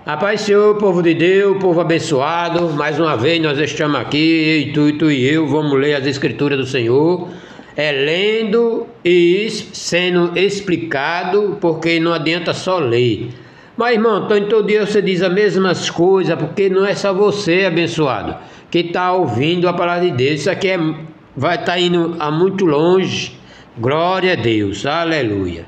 A paz do Senhor, povo de Deus, povo abençoado. Mais uma vez nós estamos aqui, tu e eu, vamos ler as Escrituras do Senhor, lendo e sendo explicado, porque não adianta só ler. Mas irmão, então todo dia você diz as mesmas coisas, porque não é só você, abençoado, que está ouvindo a palavra de Deus. Isso aqui vai estar indo a muito longe. Glória a Deus, aleluia.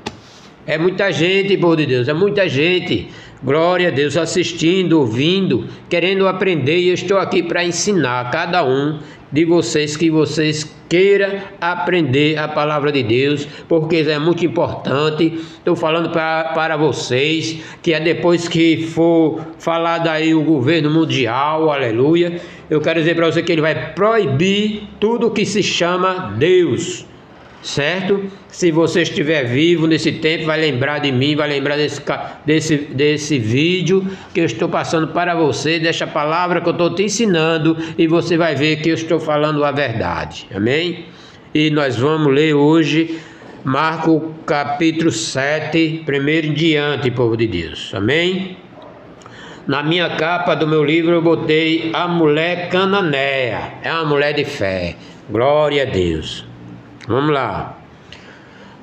É muita gente, povo de Deus, é muita gente. Glória a Deus, assistindo, ouvindo, querendo aprender, e eu estou aqui para ensinar a cada um de vocês que vocês queiram aprender a palavra de Deus, porque é muito importante. Estou falando para vocês que é depois que for falado aí o governo mundial, aleluia, eu quero dizer para você que ele vai proibir tudo que se chama Deus. Certo? Se você estiver vivo nesse tempo, vai lembrar de mim, vai lembrar desse vídeo que eu estou passando para você, dessa palavra que eu estou te ensinando, e você vai ver que eu estou falando a verdade. Amém? E nós vamos ler hoje Marcos capítulo 7, primeiro em diante, povo de Deus. Amém? Na minha capa do meu livro eu botei a mulher cananeia. É uma mulher de fé. Glória a Deus. Vamos lá.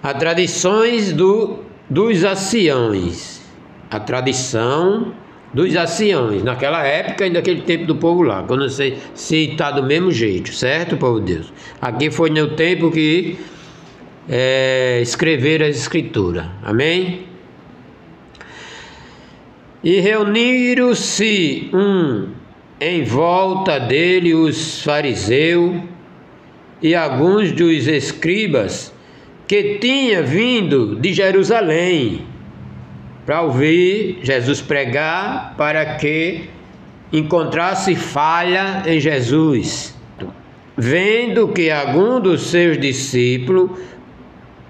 As tradições dos anciões. A tradição dos anciões. Naquela época e naquele tempo do povo lá. Eu não sei se está do mesmo jeito, certo, povo de Deus? Aqui foi no tempo que escreveram as escrituras. Amém? E reuniram-se em volta dele os fariseus e alguns dos escribas que tinham vindo de Jerusalém para ouvir Jesus pregar, para que encontrasse falha em Jesus. Vendo que algum dos seus discípulos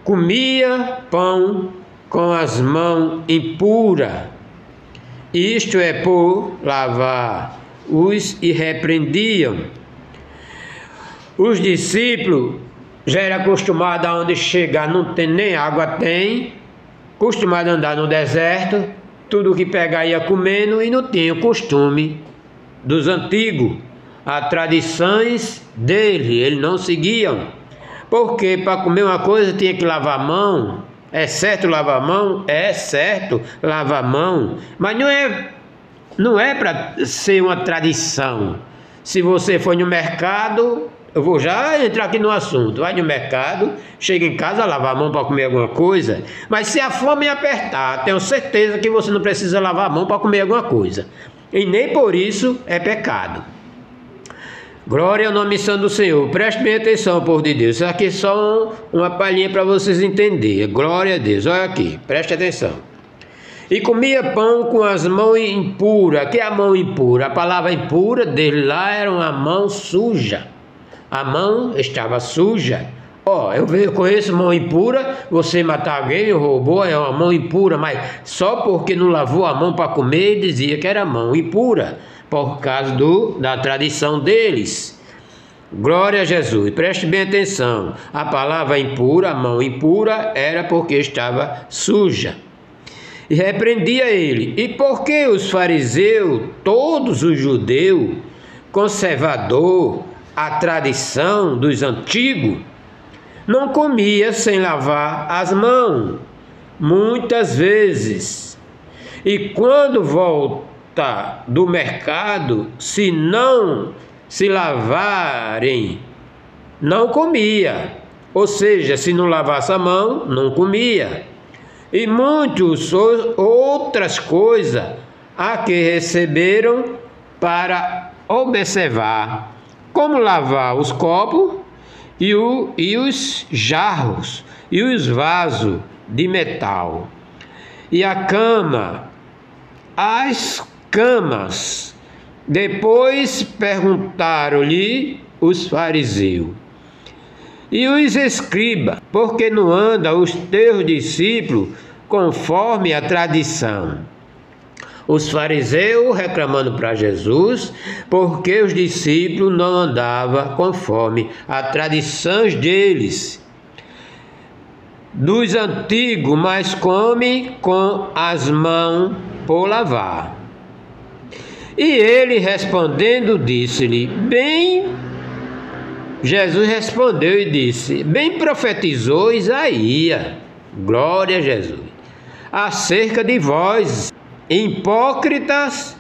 comia pão com as mãos impuras, isto é, por lavar-os, e repreendiam. Os discípulos já eram acostumados a onde chegar não tem nem água, acostumados a andar no deserto, tudo que pegar ia comendo, e não tinha o costume dos antigos, as tradições dele, eles não seguiam, porque para comer uma coisa tinha que lavar a mão. É certo lavar a mão? É certo lavar a mão, mas não é para ser uma tradição. Se você for no mercado, eu vou já entrar aqui no assunto. Vai no mercado, chega em casa, lavar a mão para comer alguma coisa. Mas se a fome apertar, tenho certeza que você não precisa lavar a mão para comer alguma coisa. E nem por isso é pecado. Glória ao nome santo do Senhor. Preste bem atenção, povo de Deus. Isso aqui é só uma palhinha para vocês entenderem. Glória a Deus. Olha aqui, preste atenção. E comia pão com as mãos impuras. Que é a mão impura? A palavra impura dele lá era uma mão suja. A mão estava suja. Eu conheço mão impura. Você matar alguém, roubou, é uma mão impura, mas só porque não lavou a mão para comer, dizia que era mão impura, por causa da tradição deles. Glória a Jesus. Preste bem atenção. A palavra impura, a mão impura, era porque estava suja. E repreendia ele. E por que os fariseus, todos os judeus, conservador a tradição dos antigos, não comia sem lavar as mãos, muitas vezes. E quando volta do mercado, se não se lavarem, não comia. Ou seja, se não lavasse a mão, não comia. E muitas outras coisas a que receberam para observar, como lavar os copos e os jarros e os vasos de metal, e as camas. Depois perguntaram-lhe os fariseus e os escribas: por que não andam os teus discípulos conforme a tradição? Os fariseus reclamando para Jesus porque os discípulos não andavam conforme as tradições deles. dos antigos, mas come com as mãos por lavar. E ele respondendo disse-lhe, Jesus respondeu e disse, bem profetizou Isaías, glória a Jesus, acerca de vós, hipócritas,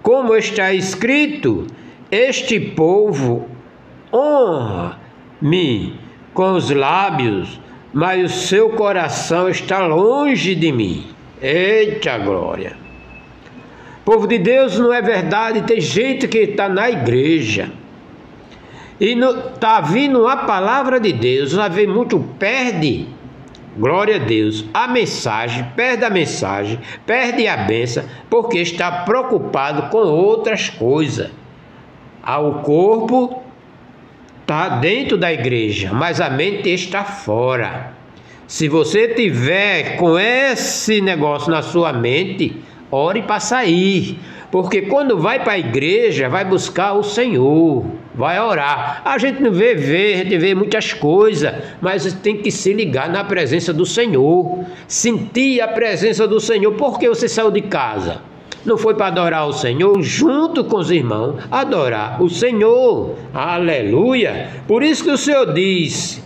como está escrito, este povo honra-me com os lábios, mas o seu coração está longe de mim. Eita glória! Povo de Deus, não é verdade? Tem gente que está na igreja e está vindo a palavra de Deus, às vezes muito perde, glória a Deus, a mensagem, perde a bênção, porque está preocupado com outras coisas. O corpo está dentro da igreja, mas a mente está fora. Se você tiver com esse negócio na sua mente, ore para sair, porque quando vai para a igreja, vai buscar o Senhor, vai orar. A gente não vê, a gente vê muitas coisas, mas tem que se ligar na presença do Senhor, sentir a presença do Senhor. Porque você saiu de casa? Não foi para adorar o Senhor, junto com os irmãos, adorar o Senhor, aleluia. Por isso que o Senhor diz,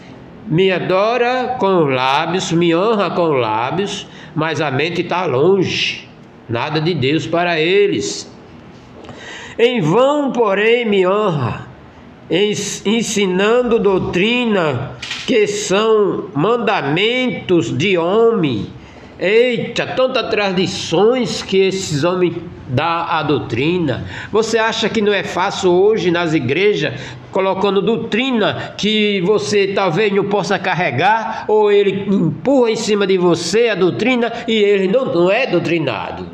me adora com os lábios, me honra com os lábios, mas a mente está longe, nada de Deus para eles. Em vão, porém, me honra, ensinando doutrina que são mandamentos de homem. Eita, tantas tradições que esses homens dão à doutrina. Você acha que não é fácil hoje nas igrejas, colocando doutrina que você talvez não possa carregar, ou ele empurra em cima de você a doutrina e ele não é doutrinado?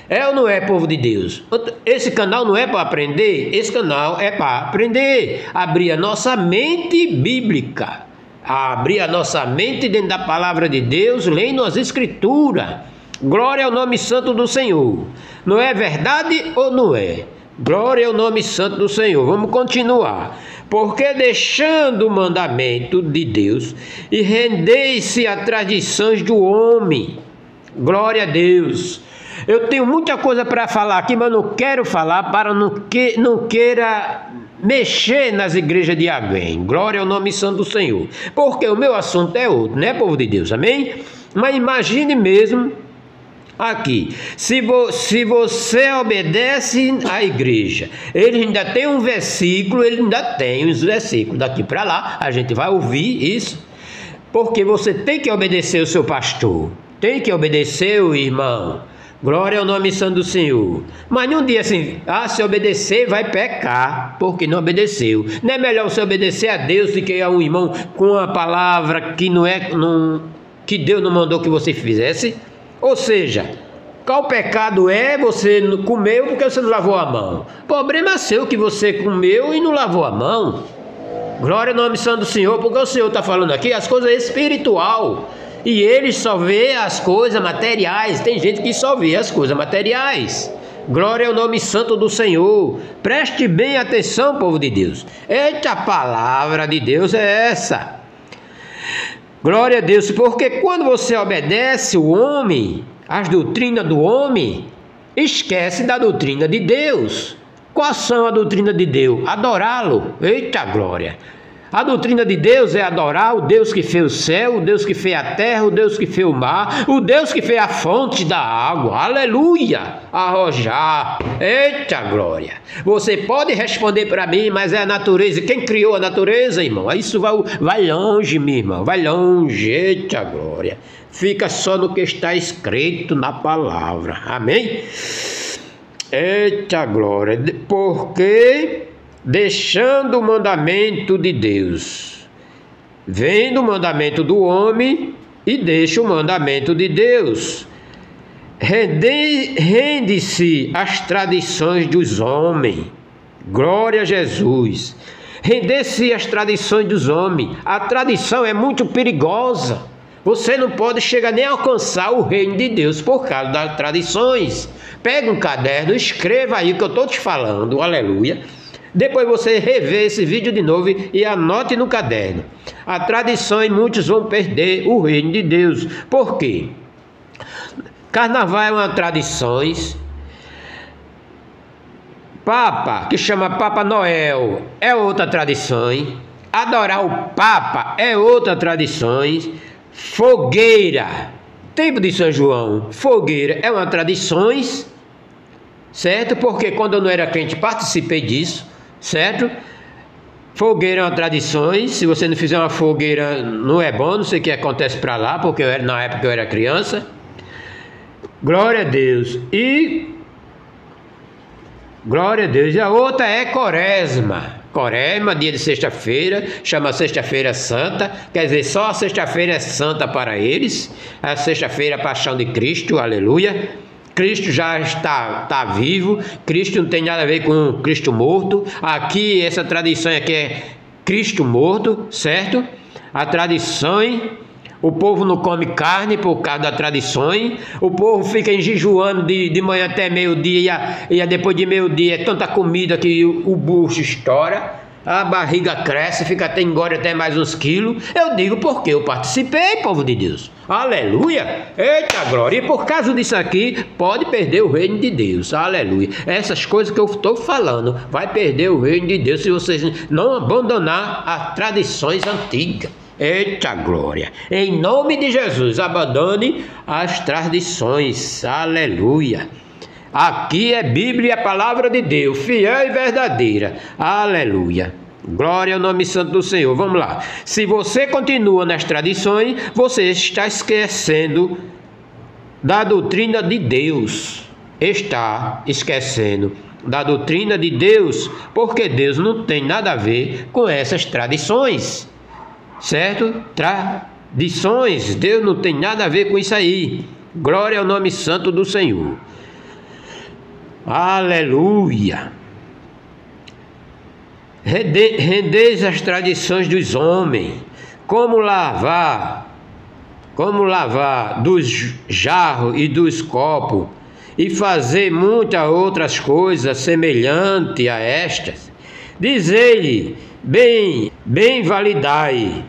É ou não é, povo de Deus? Esse canal não é para aprender, esse canal é para aprender, abrir a nossa mente bíblica, abrir a nossa mente dentro da palavra de Deus, lendo as escrituras. Glória ao nome santo do Senhor. Não é verdade ou não é? Glória ao nome santo do Senhor. Vamos continuar. Porque deixando o mandamento de Deus e rendei-se a tradições do homem. Glória a Deus. Eu tenho muita coisa para falar aqui, mas não quero falar para não queira mexer nas igrejas de alguém. Glória ao nome santo do Senhor. Porque o meu assunto é outro, né, povo de Deus? Amém? Mas imagine mesmo aqui, se você obedece à igreja, ele ainda tem um versículo, ele ainda tem os versículos daqui para lá, a gente vai ouvir isso, porque você tem que obedecer o seu pastor, tem que obedecer o irmão. Glória ao nome santo do Senhor. Mas num dia assim, se obedecer vai pecar, porque não obedeceu. Não é melhor você obedecer a Deus do que a um irmão com uma palavra que Deus não mandou que você fizesse? Ou seja, qual pecado é você comeu porque você não lavou a mão? O problema é seu que você comeu e não lavou a mão. Glória ao nome santo do Senhor, porque o Senhor está falando aqui as coisas espiritual. E ele só vê as coisas materiais. Tem gente que só vê as coisas materiais. Glória ao nome santo do Senhor. Preste bem atenção, povo de Deus. Eita, a palavra de Deus é essa. Glória a Deus, porque quando você obedece o homem, as doutrinas do homem, esquece da doutrina de Deus. Qual são a doutrina de Deus? Adorá-lo. Eita glória! A doutrina de Deus é adorar o Deus que fez o céu, o Deus que fez a terra, o Deus que fez o mar, o Deus que fez a fonte da água. Aleluia! Arrojar. Eita glória! Você pode responder para mim, mas é a natureza. Quem criou a natureza, irmão? Isso vai longe, minha irmã. Vai longe. Eita glória! Fica só no que está escrito na palavra. Amém? Eita glória! Porque deixando o mandamento de Deus, vem do mandamento do homem e deixa o mandamento de Deus. Rende-se às tradições dos homens. Glória a Jesus. Render-se às tradições dos homens. A tradição é muito perigosa. Você não pode chegar nem a alcançar o reino de Deus por causa das tradições. Pega um caderno, escreva aí o que eu estou te falando. Aleluia. Depois você revê esse vídeo de novo e anote no caderno. A tradição e muitos vão perder o reino de Deus. Por quê? Carnaval é uma tradição. Papa, que chama Papa Noel, é outra tradição, hein? Adorar o Papa é outra tradição, hein? Fogueira, tempo de São João, fogueira é uma tradição, certo? Porque quando eu não era crente participei disso, certo? Fogueira é uma tradição, se você não fizer uma fogueira não é bom, não sei o que acontece para lá, porque na época eu era criança. Glória a Deus. E a outra é Quaresma. Quaresma, dia de sexta-feira, chama Sexta-feira Santa, quer dizer, só a sexta-feira é santa para eles. A sexta-feira é a paixão de Cristo, aleluia. Cristo já está vivo, Cristo não tem nada a ver com Cristo morto. Aqui, essa tradição aqui é Cristo morto, certo? A tradição, o povo não come carne por causa da tradição, o povo fica jejuando de manhã até meio-dia, e depois de meio-dia é tanta comida que o bucho estoura, a barriga cresce, fica até engorda até mais uns quilos. Eu digo porque eu participei, povo de Deus. Aleluia! Eita glória! E por causa disso aqui, pode perder o reino de Deus. Aleluia! Essas coisas que eu estou falando, vai perder o reino de Deus se vocês não abandonar as tradições antigas. Eita glória! Em nome de Jesus, abandone as tradições. Aleluia! Aqui é Bíblia, a palavra de Deus, fiel e verdadeira. Aleluia. Glória ao nome santo do Senhor. Vamos lá. Se você continua nas tradições, você está esquecendo da doutrina de Deus. Está esquecendo da doutrina de Deus, porque Deus não tem nada a ver com essas tradições. Certo? Tradições. Deus não tem nada a ver com isso aí. Glória ao nome santo do Senhor. Aleluia! Rendeis as tradições dos homens, como lavar dos jarros e dos copos, e fazer muitas outras coisas semelhantes a estas. Dizei-lhe, bem validai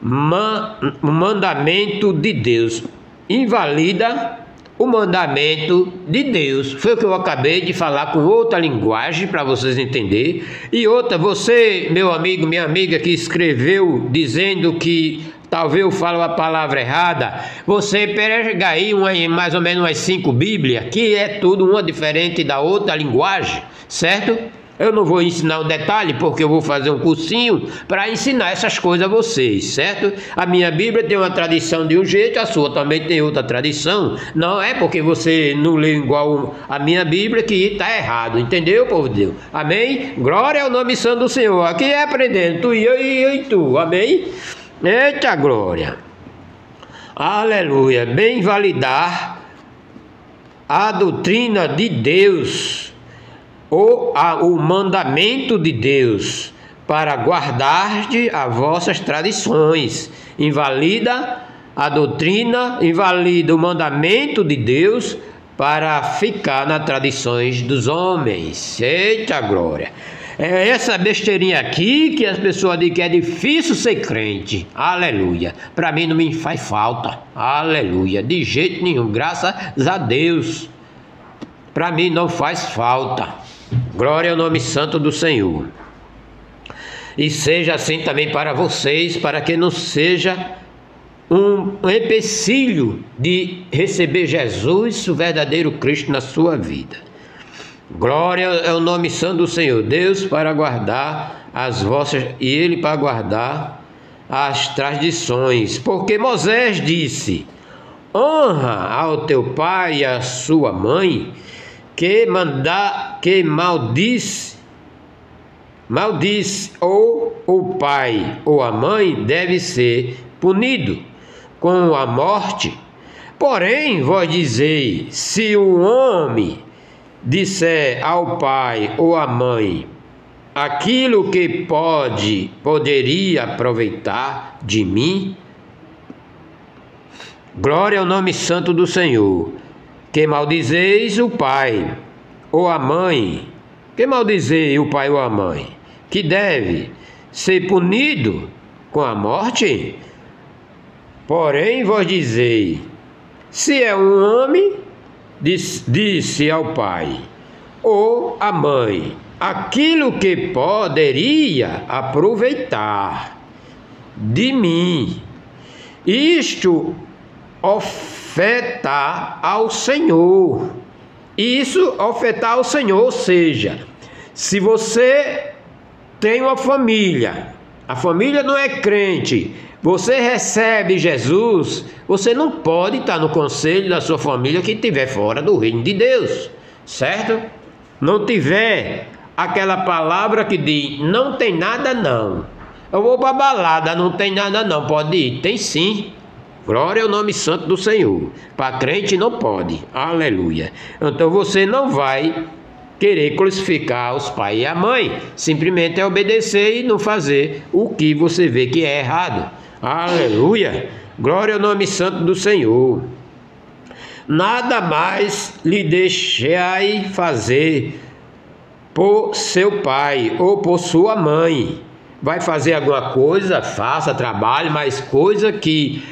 o mandamento de Deus. Invalida o mandamento de Deus. Foi o que eu acabei de falar com outra linguagem para vocês entenderem. E outra, você, meu amigo, minha amiga que escreveu dizendo que talvez eu falo a palavra errada, você pega aí mais ou menos umas 5 Bíblias, que é tudo uma diferente da outra linguagem, certo? Eu não vou ensinar o detalhe, porque eu vou fazer um cursinho para ensinar essas coisas a vocês, certo? A minha Bíblia tem uma tradição de um jeito, a sua também tem outra tradição. Não é porque você não lê igual a minha Bíblia que está errado, entendeu, povo de Deus? Amém? Glória ao nome santo do Senhor. Aqui é aprendendo, tu e eu e tu, amém? Eita glória! Aleluia! Bem validar a doutrina de Deus, ou o mandamento de Deus, para guardarde as vossas tradições. Invalida a doutrina, invalida o mandamento de Deus para ficar nas tradições dos homens. Eita glória! É essa besteirinha aqui que as pessoas dizem que é difícil ser crente. Aleluia! Para mim não me faz falta. Aleluia! De jeito nenhum, graças a Deus. Para mim não faz falta. Glória ao nome santo do Senhor. E seja assim também para vocês, para que não seja um empecilho de receber Jesus, o verdadeiro Cristo, na sua vida. Glória ao nome santo do Senhor. Deus para guardar as vossas, e Ele para guardar as tradições. Porque Moisés disse: honra ao teu pai e à sua mãe, que maldiz ou o pai ou a mãe deve ser punido com a morte. Porém, vós dizei, se o homem disser ao pai ou à mãe aquilo que poderia aproveitar de mim, glória ao nome santo do Senhor. Que maldizeis o pai ou a mãe, que maldizeis o pai ou a mãe, que deve ser punido com a morte? Porém, vós dizei, se é um homem, disse ao pai ou a mãe aquilo que poderia aproveitar de mim, isto ofertar ao Senhor. Isso ofertar ao Senhor, ou seja, se você tem uma família, a família não é crente, você recebe Jesus, você não pode estar no conselho da sua família que estiver fora do reino de Deus, certo? Não tiver aquela palavra que diz, não tem nada não, eu vou para a balada, não tem nada não, pode ir? Tem sim. Glória ao nome santo do Senhor. Para crente não pode, aleluia. Então você não vai querer crucificar os pais e a mãe, simplesmente é obedecer e não fazer o que você vê que é errado. Aleluia, glória ao nome santo do Senhor. Nada mais lhe deixai fazer por seu pai ou por sua mãe. Vai fazer alguma coisa, faça, trabalhe, mas coisa que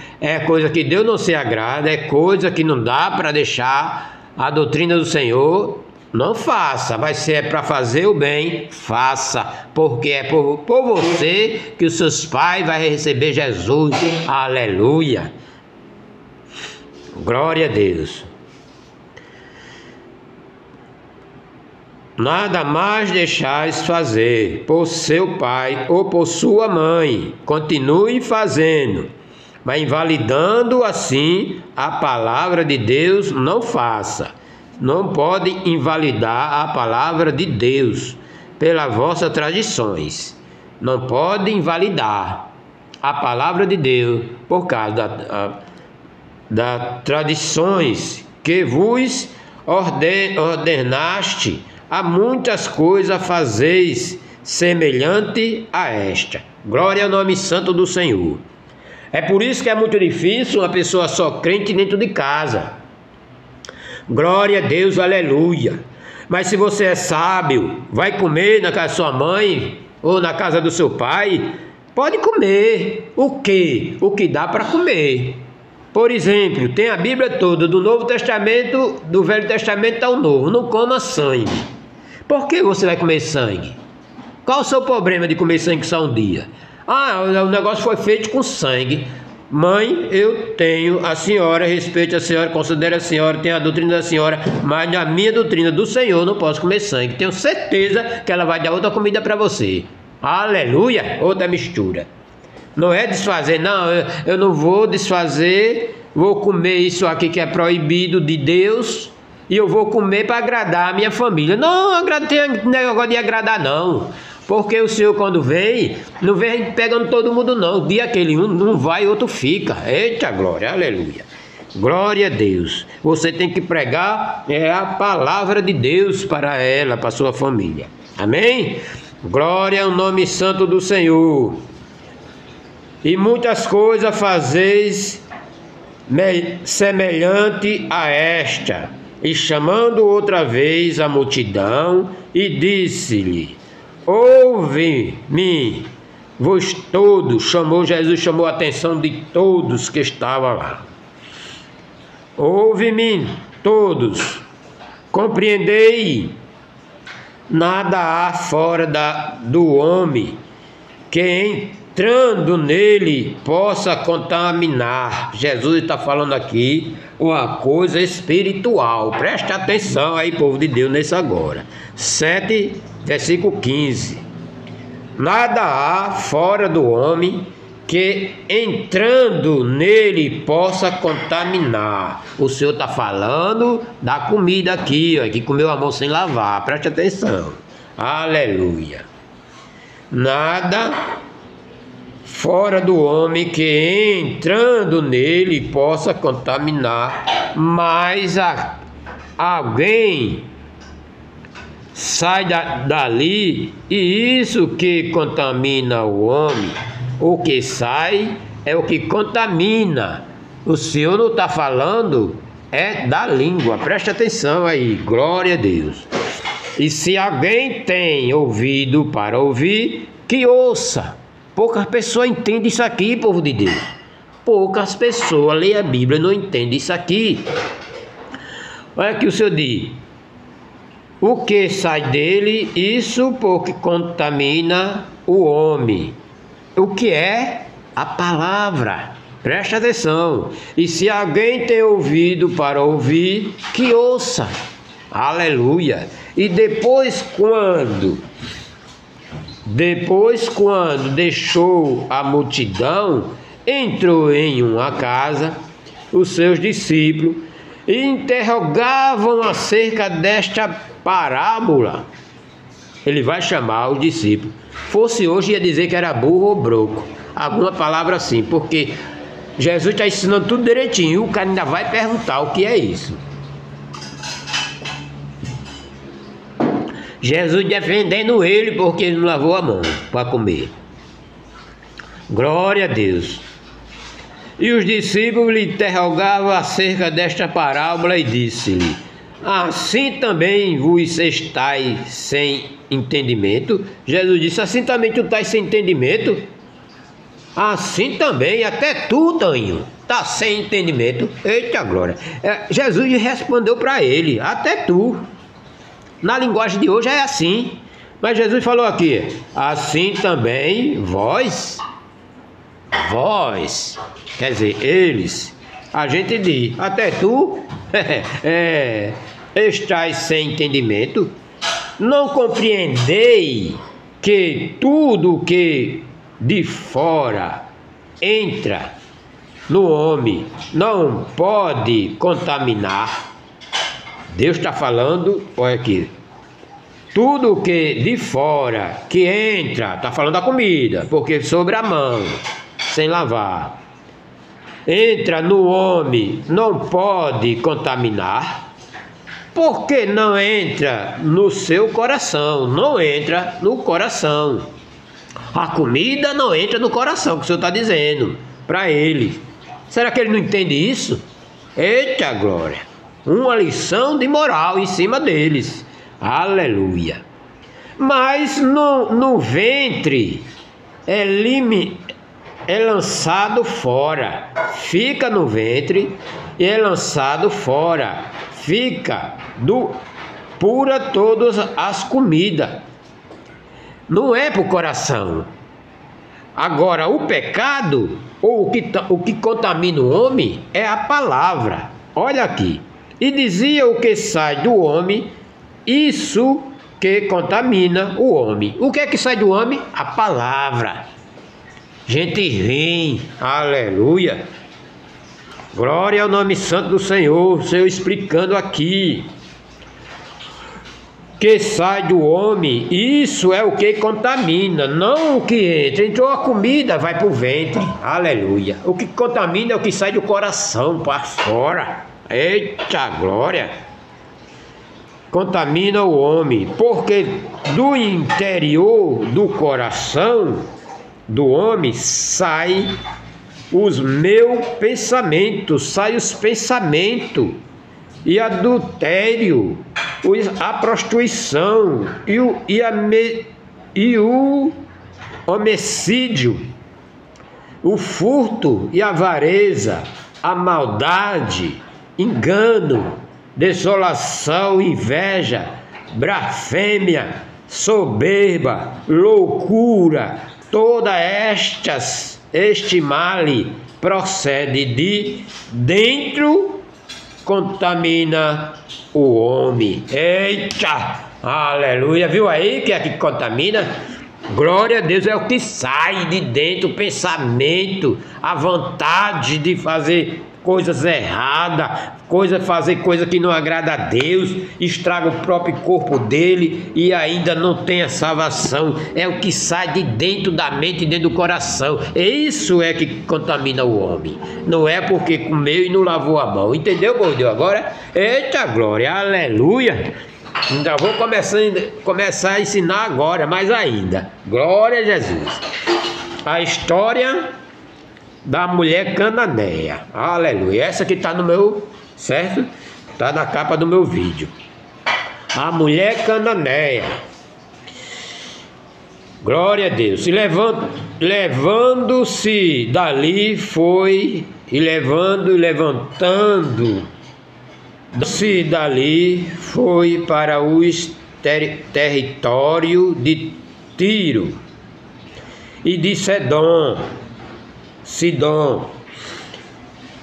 Deus não se agrada, é coisa que não dá para deixar a doutrina do Senhor, não faça. Mas se é para fazer o bem, faça, porque é por você que os seus pais vão receber Jesus. Aleluia, glória a Deus. Nada mais deixais fazer por seu pai ou por sua mãe, continue fazendo, mas invalidando assim a palavra de Deus, não faça. Não pode invalidar a palavra de Deus pelas vossas tradições. Não pode invalidar a palavra de Deus por causa das tradições que vos ordenaste. Há muitas coisas fazeis semelhante a esta. Glória ao nome santo do Senhor. É por isso que é muito difícil uma pessoa só crente dentro de casa. Glória a Deus, aleluia. Mas se você é sábio, vai comer na casa da sua mãe ou na casa do seu pai, pode comer. O quê? O que dá para comer. Por exemplo, tem a Bíblia toda, do Novo Testamento, do Velho Testamento ao Novo. Não coma sangue. Por que você vai comer sangue? Qual o seu problema de comer sangue só um dia? O negócio foi feito com sangue. Mãe, eu tenho a senhora, respeito a senhora, considero a senhora, tenho a doutrina da senhora, mas na minha doutrina do Senhor não posso comer sangue. Tenho certeza que ela vai dar outra comida para você. Aleluia, outra mistura. Não é desfazer, não, eu não vou desfazer, vou comer isso aqui que é proibido de Deus e eu vou comer para agradar a minha família. Não tem negócio de agradar não, porque o Senhor quando vem, não vem pegando todo mundo não, o dia aquele um não vai, outro fica. Eita glória, aleluia, glória a Deus. Você tem que pregar a palavra de Deus para ela, para a sua família, amém? Glória ao nome santo do Senhor. E muitas coisas fazeis semelhante a esta. E chamando outra vez a multidão, e disse-lhe: ouve-me, vós todos. Jesus chamou a atenção de todos que estavam lá. Ouve-me todos, compreendei, nada há fora do homem que entrando nele possa contaminar. Jesus está falando aqui uma coisa espiritual. Presta atenção aí, povo de Deus, nesse agora. 7, versículo 15. Nada há fora do homem que entrando nele possa contaminar. O Senhor está falando da comida aqui, ó, que comeu a mão sem lavar. Preste atenção. Aleluia. Nada fora do homem que entrando nele possa contaminar, mas alguém sai dali, e isso que contamina o homem, o que sai é o que contamina. O Senhor não está falando da língua, preste atenção aí, glória a Deus. E se alguém tem ouvido para ouvir, que ouça. Poucas pessoas entendem isso aqui, povo de Deus. Poucas pessoas leem a Bíblia e não entendem isso aqui. Olha que o Senhor diz: o que sai dele, isso porque contamina o homem. O que é? A palavra. Preste atenção. E se alguém tem ouvido para ouvir, que ouça. Aleluia. E depois quando deixou a multidão, entrou em uma casa, os seus discípulos, e interrogavam acerca desta parábola. Ele vai chamar os discípulos. Fosse hoje, ia dizer que era burro ou broco. Alguma palavra assim, porque Jesus está ensinando tudo direitinho. O cara ainda vai perguntar o que é isso. Jesus defendendo ele porque ele não lavou a mão para comer. Glória a Deus. E os discípulos lhe interrogavam acerca desta parábola e disse-lhe: assim também vos estáis sem entendimento? Jesus disse: assim também tu estás sem entendimento? Assim também, até tu, Tainho, está sem entendimento. Eita glória. Jesus respondeu para ele: até tu. Na linguagem de hoje é assim. Mas Jesus falou aqui: assim também vós, quer dizer, eles. A gente diz: até tu estás sem entendimento? Não compreendei que tudo que de fora entra no homem não pode contaminar. Deus está falando, olha aqui, tudo que de fora que entra, está falando da comida, porque sobre a mão, sem lavar, entra no homem, não pode contaminar, porque não entra no seu coração, não entra no coração. A comida não entra no coração, que o Senhor está dizendo para ele. Será que ele não entende isso? Eita glória! Uma lição de moral em cima deles. Aleluia! Mas no ventre é lançado fora. Fica no ventre e é lançado fora. Fica pura todas as comidas. Não é para o coração. Agora, o pecado, ou o que contamina o homem, é a palavra. Olha aqui. E dizia: o que sai do homem, isso que contamina o homem. O que é que sai do homem? A palavra. Gente ruim. Aleluia. Glória ao nome santo do Senhor. O Senhor explicando aqui. Que sai do homem, isso é o que contamina, não o que entra. Entrou a comida, vai para o ventre. Aleluia. O que contamina é o que sai do coração para fora. Eita glória. Contamina o homem, porque do interior do coração do homem sai os meus pensamentos, sai os pensamentos, e adultério, a prostituição e o homicídio, o furto e a avareza, a maldade, engano, desolação, inveja, blasfêmia, soberba, loucura. Toda este mal procede de dentro, contamina o homem. Eita, aleluia, viu aí que é que contamina? Glória a Deus, é o que sai de dentro, o pensamento, a vontade de fazer coisas erradas, fazer coisa que não agrada a Deus, estraga o próprio corpo dele e ainda não tem a salvação. É o que sai de dentro da mente e dentro do coração. Isso é que contamina o homem. Não é porque comeu e não lavou a mão. Entendeu, meu Deus? Agora, eita glória, aleluia. Ainda vou começar a ensinar agora, mais ainda. Glória a Jesus. A história da mulher cananeia. Aleluia. Essa que está no meu, certo? Está na capa do meu vídeo. A mulher cananeia. Glória a Deus. E levando-se dali foi, e levantando Se dali foi para o território de Tiro e de Sidom,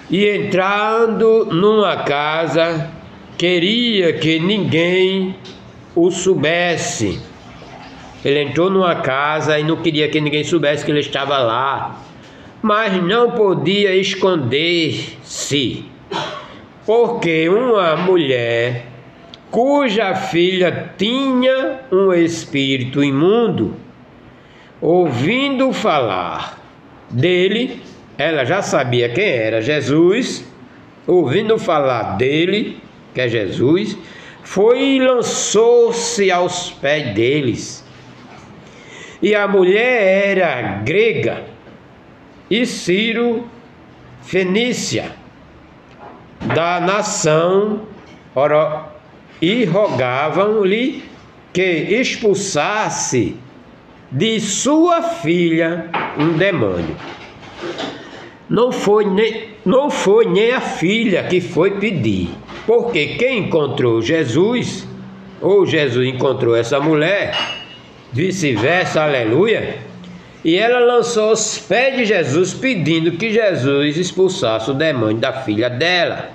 e entrando numa casa, queria que ninguém o soubesse. Ele entrou numa casa e não queria que ninguém soubesse que ele estava lá, mas não podia esconder-se, porque uma mulher cuja filha tinha um espírito imundo, ouvindo falar dele, ela já sabia quem era Jesus, ouvindo falar dele, que é Jesus, foi e lançou-se aos pés deles. E a mulher era grega e Ciro fenícia, da nação, e rogavam-lhe que expulsasse de sua filha um demônio. Não foi nem a filha que foi pedir, porque quem encontrou Jesus, ou Jesus encontrou essa mulher, vice-versa, aleluia, e ela lançou aos pés de Jesus pedindo que Jesus expulsasse o demônio da filha dela.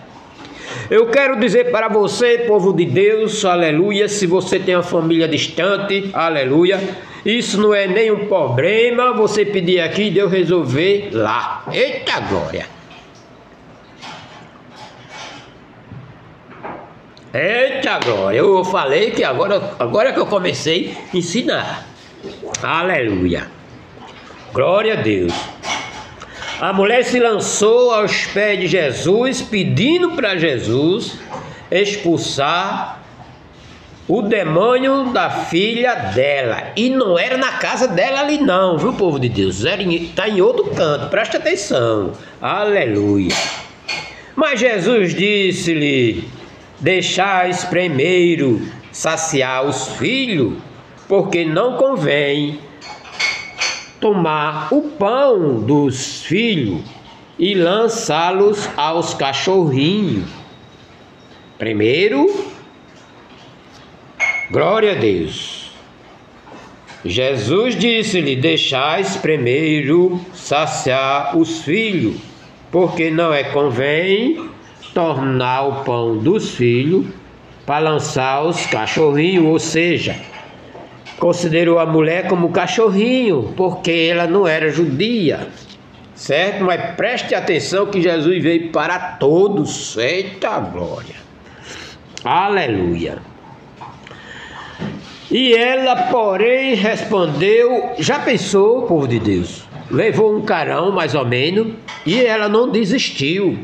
Eu quero dizer para você, povo de Deus, aleluia, se você tem uma família distante, aleluia, isso não é nenhum problema você pedir aqui e Deus resolver lá. Eita glória! Eita glória! Eu falei que agora que eu comecei a ensinar. Aleluia! Glória a Deus! A mulher se lançou aos pés de Jesus, pedindo para Jesus expulsar o demônio da filha dela. E não era na casa dela ali não, viu, povo de Deus? Está em outro canto, presta atenção. Aleluia. Mas Jesus disse-lhe: deixais primeiro saciar os filhos, porque não convém tomar o pão dos filhos e lançá-los aos cachorrinhos. Primeiro, glória a Deus. Jesus disse-lhe: deixais primeiro saciar os filhos, porque não é convém tornar o pão dos filhos para lançar aos cachorrinhos, ou seja, considerou a mulher como cachorrinho, porque ela não era judia, certo? Mas preste atenção que Jesus veio para todos. Eita glória! Aleluia! E ela, porém, respondeu, já pensou, povo de Deus? Levou um carão, mais ou menos, e ela não desistiu.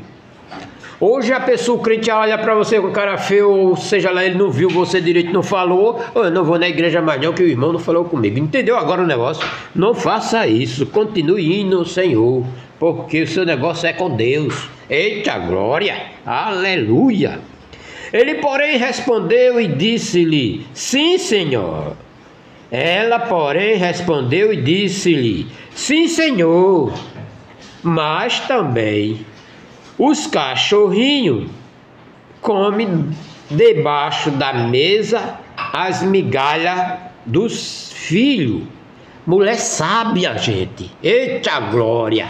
Hoje a pessoa, o crente, olha para você com cara feio, ou seja lá, ele não viu você direito, não falou, eu não vou na igreja mais não, que o irmão não falou comigo. Entendeu agora o negócio? Não faça isso, continue indo no Senhor, porque o seu negócio é com Deus. Eita glória, aleluia. Ele, porém, respondeu e disse-lhe: sim, Senhor. Ela, porém, respondeu e disse-lhe: sim, Senhor, mas também os cachorrinhos comem debaixo da mesa as migalhas dos filhos. Mulher sábia, gente. Eita glória!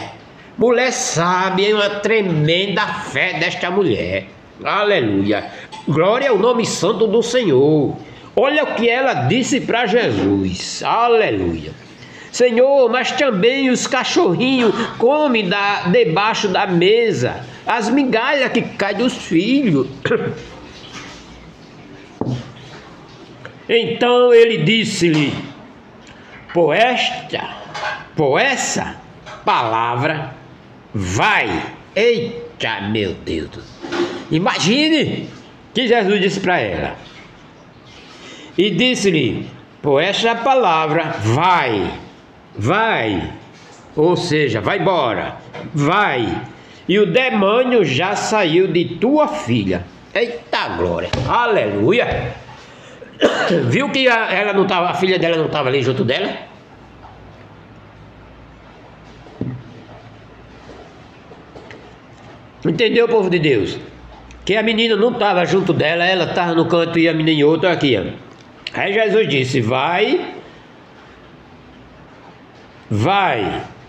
Mulher sábia, é uma tremenda fé desta mulher. Aleluia! Glória ao nome santo do Senhor. Olha o que ela disse para Jesus. Aleluia! Senhor, mas também os cachorrinhos comem debaixo da mesa as migalhas que caem dos filhos. Então ele disse-lhe: por essa palavra, vai. Eita, meu Deus! Imagine que Jesus disse para ela. E disse-lhe: por essa palavra, vai, ou seja, vai embora, vai, e o demônio já saiu de tua filha. Eita glória, aleluia. Viu que ela não tava, a filha dela não estava ali junto dela? Entendeu, povo de Deus? que a menina não estava junto dela, ela estava no canto e a menina em outro aqui, ó. Aí Jesus disse: vai,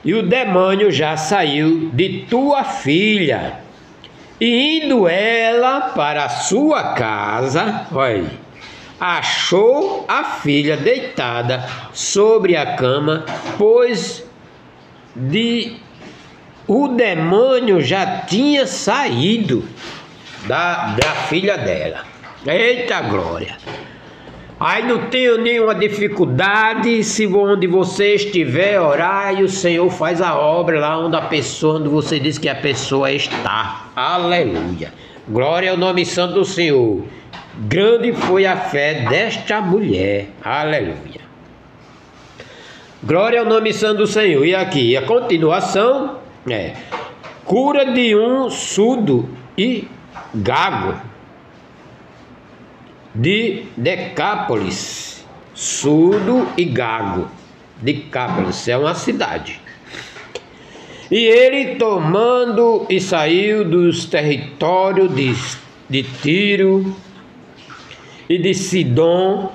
e o demônio já saiu de tua filha. E indo ela para a sua casa, olha, achou a filha deitada sobre a cama, pois o demônio já tinha saído da filha dela. Eita glória! Aí não tenho nenhuma dificuldade, se onde você estiver, orar e o Senhor faz a obra lá onde você diz que a pessoa está. Aleluia! Glória ao nome santo do Senhor. Grande foi a fé desta mulher. Aleluia! Glória ao nome santo do Senhor. E aqui a continuação é: cura de um surdo e gago de Decápolis. Surdo e gago. Decápolis é uma cidade. E ele, tomando e saiu dos territórios de Tiro e de Sidom,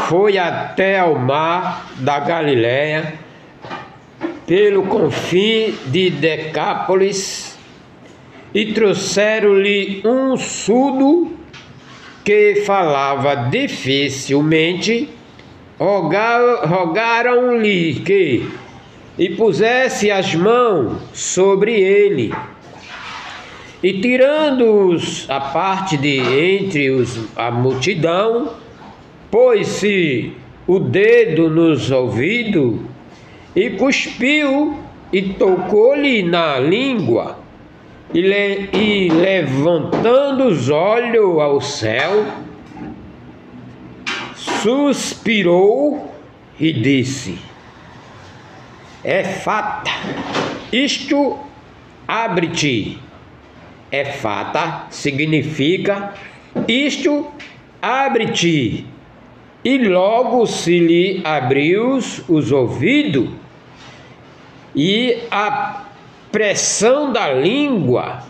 foi até ao mar da Galileia, pelo confim de Decápolis, e trouxeram-lhe um surdo que falava dificilmente. Rogaram-lhe que e pusesse as mãos sobre ele, e tirando-os a parte de entre a multidão, pôs-se o dedo nos ouvidos e cuspiu e tocou-lhe na língua, e levantando os olhos ao céu, suspirou e disse: Efata, isto abre-te. Efata significa isto abre-te. E logo se lhe abriu os ouvidos, e a pressão da língua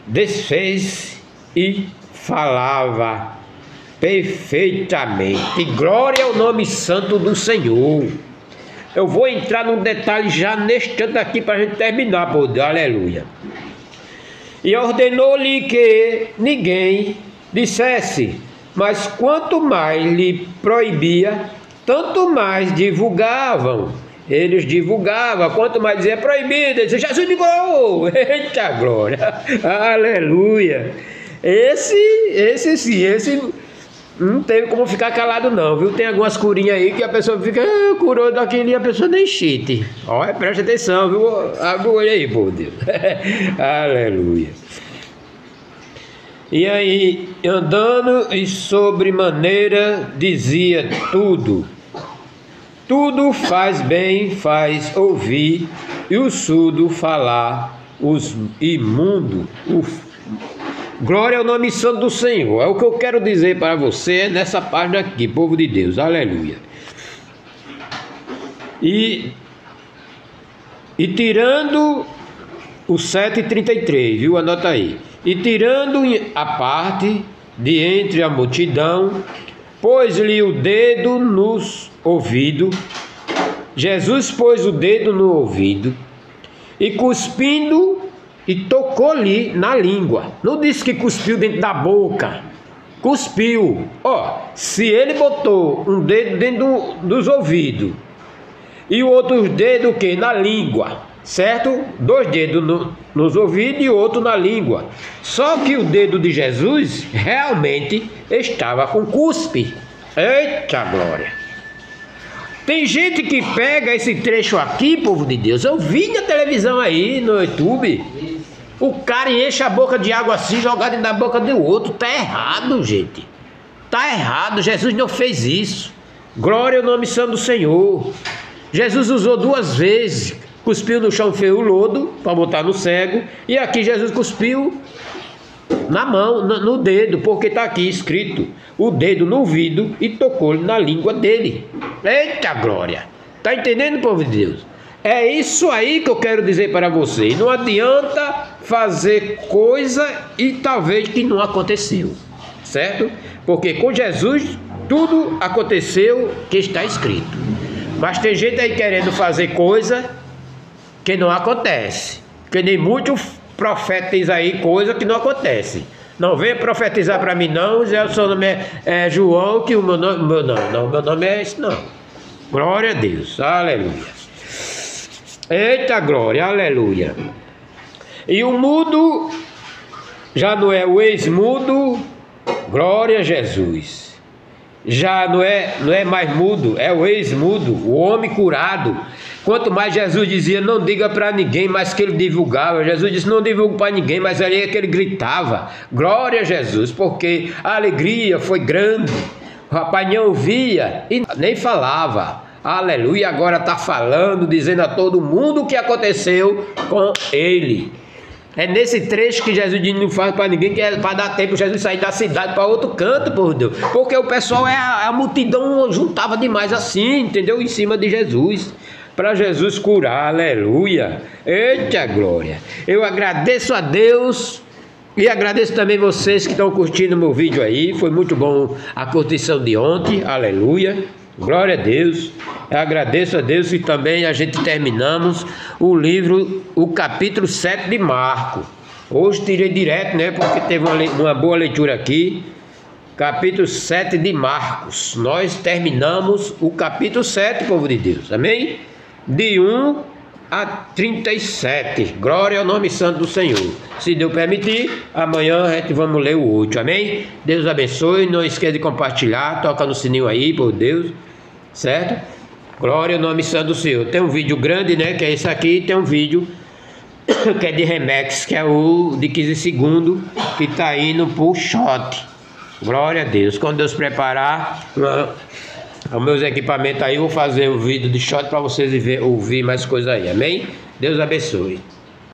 desfez e falava perfeitamente. Glória ao nome santo do Senhor. Eu vou entrar num detalhe já neste ano aqui para a gente terminar, por Deus. Aleluia. E ordenou-lhe que ninguém dissesse, mas quanto mais lhe proibia, tanto mais divulgavam. Eles divulgavam, quanto mais dizia proibido, ele dizia: Jesus ligou! Eita glória! Aleluia! Esse não teve como ficar calado não, viu? Tem algumas curinhas aí que a pessoa fica, curou daquilo e a pessoa nem chite. Olha, presta atenção, viu? Abre o olho aí, por Deus. Aleluia. E aí, andando e sobremaneira dizia tudo faz bem, faz ouvir, e o surdo falar, os imundos. Glória ao nome santo do Senhor. É o que eu quero dizer para você nessa página aqui, povo de Deus. Aleluia. E tirando o 7:33, viu? Anota aí. E tirando a parte de entre a multidão, pôs-lhe o dedo nos ouvidos. Jesus pôs o dedo no ouvido e cuspindo e tocou-lhe na língua. Não disse que cuspiu dentro da boca. Cuspiu. Se ele botou um dedo dentro dos ouvidos e o outro dedo o quê? Na língua, certo? 2 dedos nos ouvidos e outro na língua. Só que o dedo de Jesus realmente estava com cuspe. Eita glória! Tem gente que pega esse trecho aqui, povo de Deus. Eu vi na televisão aí, no YouTube. O cara enche a boca de água assim, jogado na boca do outro. Tá errado, gente. Tá errado. Jesus não fez isso. Glória ao nome santo do Senhor. Jesus usou 2 vezes. Cuspiu no chão, fez o lodo para botar no cego. E aqui Jesus cuspiu na mão, no dedo, porque está aqui escrito o dedo no ouvido e tocou-lhe na língua dele. Eita glória! Tá entendendo, povo de Deus? É isso aí que eu quero dizer para você. Não adianta fazer coisa e talvez que não aconteceu, certo? Porque com Jesus tudo aconteceu que está escrito. Mas tem gente aí querendo fazer coisa que não acontece. Que nem muitos profetas aí coisa que não acontece. Não venha profetizar para mim não, o seu nome é João, que o meu nome é esse não. Glória a Deus, aleluia. Eita glória, aleluia. E o mudo já não é o ex-mudo, glória a Jesus. Já não é mais mudo, é o ex-mudo, o homem curado. Quanto mais Jesus dizia, não diga para ninguém, mas que ele divulgava. Jesus disse, não divulgue para ninguém, mas ali é que ele gritava. Glória a Jesus, porque a alegria foi grande. O rapaz não ouvia e nem falava. Aleluia, agora está falando, dizendo a todo mundo o que aconteceu com ele. É nesse trecho que Jesus diz, não faz para ninguém, que é para dar tempo Jesus sair da cidade para outro canto, por Deus. Porque o pessoal, a multidão juntava demais assim, entendeu? Em cima de Jesus, para Jesus curar, aleluia. Eita glória. Eu agradeço a Deus e agradeço também vocês que estão curtindo meu vídeo aí. Foi muito bom a curtição de ontem, aleluia. Glória a Deus, eu agradeço a Deus e também a gente terminamos o livro, o capítulo 7 de Marcos. Hoje tirei direto, né, porque teve uma boa leitura aqui. Capítulo 7 de Marcos. Nós terminamos o capítulo 7, povo de Deus, amém? De 1 a 37. Glória ao nome santo do Senhor. Se Deus permitir, amanhã a gente vamos ler o 8, amém? Deus abençoe, não esqueça de compartilhar, toca no sininho aí, por Deus, certo? Glória ao nome santo do Senhor. Tem um vídeo grande, né, que é esse aqui, tem um vídeo que é de remix, que é o de 15 segundos, que tá indo pro shot. Glória a Deus. Quando Deus preparar os meus equipamentos aí, eu vou fazer o vídeo de shot para vocês ouvir mais coisa aí, amém? Deus abençoe.